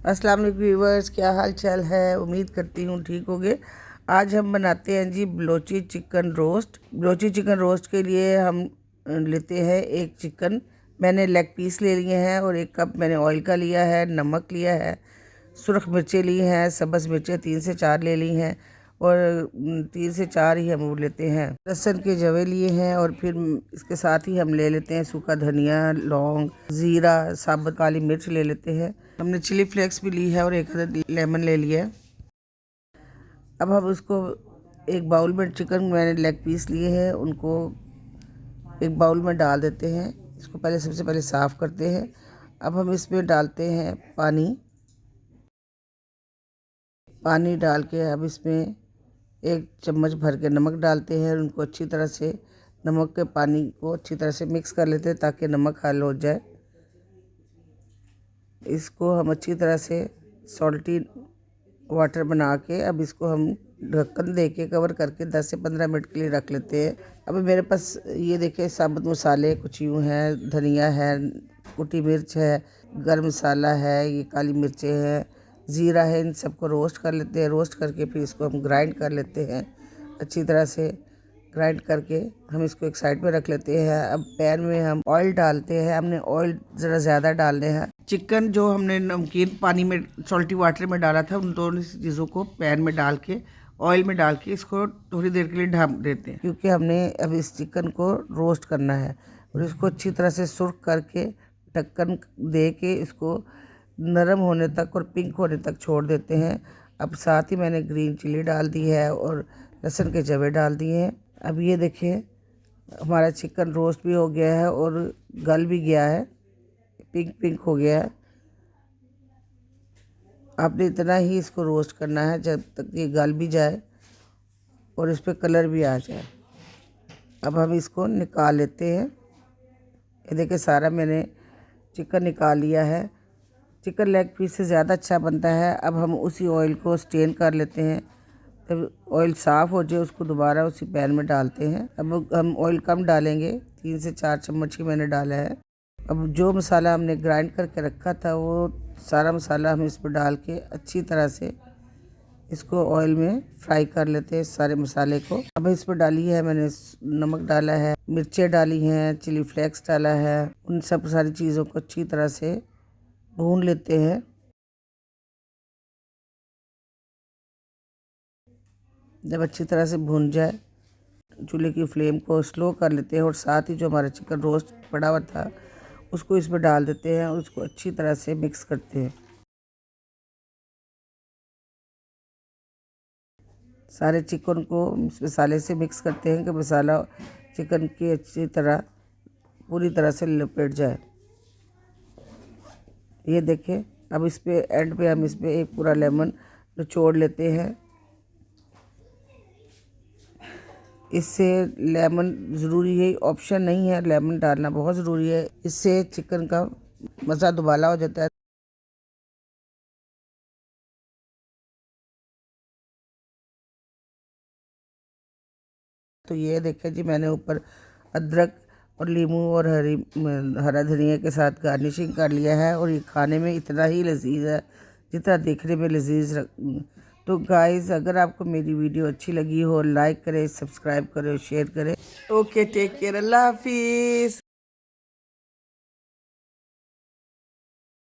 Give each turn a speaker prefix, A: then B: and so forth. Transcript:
A: अस्सलाम वालेकुम व्यूवर्स, क्या हाल चाल है। उम्मीद करती हूँ ठीक होगे। आज हम बनाते हैं जी Balochi chicken roast. Balochi chicken roast के लिए हम लेते हैं एक चिकन। मैंने लेग पीस ले लिए हैं और 1 कप मैंने ऑयल का लिया है। नमक लिया है, सुरख मिर्चें ली हैं, सब्ज़ मिर्चें 3 से 4 ले ली हैं और 3 से 4 ही हम वो लेते हैं। लहसुन के जवे लिए हैं और फिर इसके साथ ही हम ले लेते हैं सूखा धनिया, लौंग, ज़ीरा, साबुत काली मिर्च ले लेते हैं। हमने चिली फ्लेक्स भी ली है और 1 अदद लेमन ले लिया है। अब हम उसको एक बाउल में, चिकन मैंने लेग पीस लिए हैं उनको एक बाउल में डाल देते हैं। इसको पहले सबसे पहले साफ़ करते हैं। अब हम इसमें डालते हैं पानी डाल के अब इसमें 1 चम्मच भर के नमक डालते हैं और उनको अच्छी तरह से नमक के पानी को अच्छी तरह से मिक्स कर लेते हैं ताकि नमक हल हो जाए। इसको हम अच्छी तरह से सॉल्टी वाटर बना के अब इसको हम ढक्कन दे के कवर करके 10 से 15 मिनट के लिए रख लेते हैं। अब मेरे पास ये देखिए साबुत मसाले कुछ यूँ हैं, धनिया है, कुटी मिर्च है, गरम मसाला है, ये काली मिर्चें हैं, ज़ीरा है। इन सबको रोस्ट कर लेते हैं। रोस्ट करके फिर इसको हम ग्राइंड कर लेते हैं। अच्छी तरह से ग्राइंड करके हम इसको एक साइड पे रख लेते हैं। अब पैन में हम ऑयल डालते हैं। हमने ऑयल ज़रा ज़्यादा डालने हैं। चिकन जो हमने नमकीन पानी में सॉल्टी वाटर में डाला था, उन दोनों चीज़ों को पैन में डाल के ऑयल में डाल के इसको थोड़ी देर के लिए ढक देते हैं, क्योंकि हमने अब इस चिकन को रोस्ट करना है और इसको अच्छी तरह से सुर्ख करके ढक्कन दे के इसको नरम होने तक और पिंक होने तक छोड़ देते हैं। अब साथ ही मैंने ग्रीन चिली डाल दी है और लहसुन के जवे डाल दिए हैं। अब ये देखिए हमारा चिकन रोस्ट भी हो गया है और गल भी गया है, पिंक हो गया है। आपने इतना ही इसको रोस्ट करना है जब तक ये गल भी जाए और इस पर कलर भी आ जाए। अब हम इसको निकाल लेते हैं। ये देखिए सारा मैंने चिकन निकाल लिया है। चिकन लेग पीस से ज़्यादा अच्छा बनता है। अब हम उसी ऑयल को स्टेन कर लेते हैं। जब ऑयल साफ़ हो जाए उसको दोबारा उसी पैन में डालते हैं। अब हम ऑयल कम डालेंगे, 3 से 4 चम्मच ही मैंने डाला है। अब जो मसाला हमने ग्राइंड करके रखा था वो सारा मसाला हम इस पर डाल के अच्छी तरह से इसको ऑयल में फ्राई कर लेते हैं सारे मसाले को। अब इस पर डाली है मैंने नमक डाला है, मिर्चें डाली हैं, चिली फ्लेक्स डाला है। उन सब सारी चीज़ों को अच्छी तरह से भून लेते हैं। जब अच्छी तरह से भून जाए चूल्हे की फ्लेम को स्लो कर लेते हैं और साथ ही जो हमारा चिकन रोस्ट पड़ा हुआ था उसको इसमें डाल देते हैं और उसको अच्छी तरह से मिक्स करते हैं। सारे चिकन को मसाले से मिक्स करते हैं कि मसाला चिकन की अच्छी तरह पूरी तरह से लपेट जाए। ये देखें अब इस पे एंड पे हम इस पे एक पूरा लेमन निचोड़ लेते हैं। इससे लेमन ज़रूरी है, ऑप्शन नहीं है, लेमन डालना बहुत ज़रूरी है। इससे चिकन का मज़ा दुबाला हो जाता है। तो ये देखें जी मैंने ऊपर अदरक और नींबू और हरा धनिया के साथ गार्निशिंग कर लिया है और ये खाने में इतना ही लजीज है जितना देखने में लजीज। तो गाइस अगर आपको मेरी वीडियो अच्छी लगी हो लाइक करें, सब्सक्राइब करें, शेयर करें। ओके, टेक केयर, अल्लाह हाफिज़।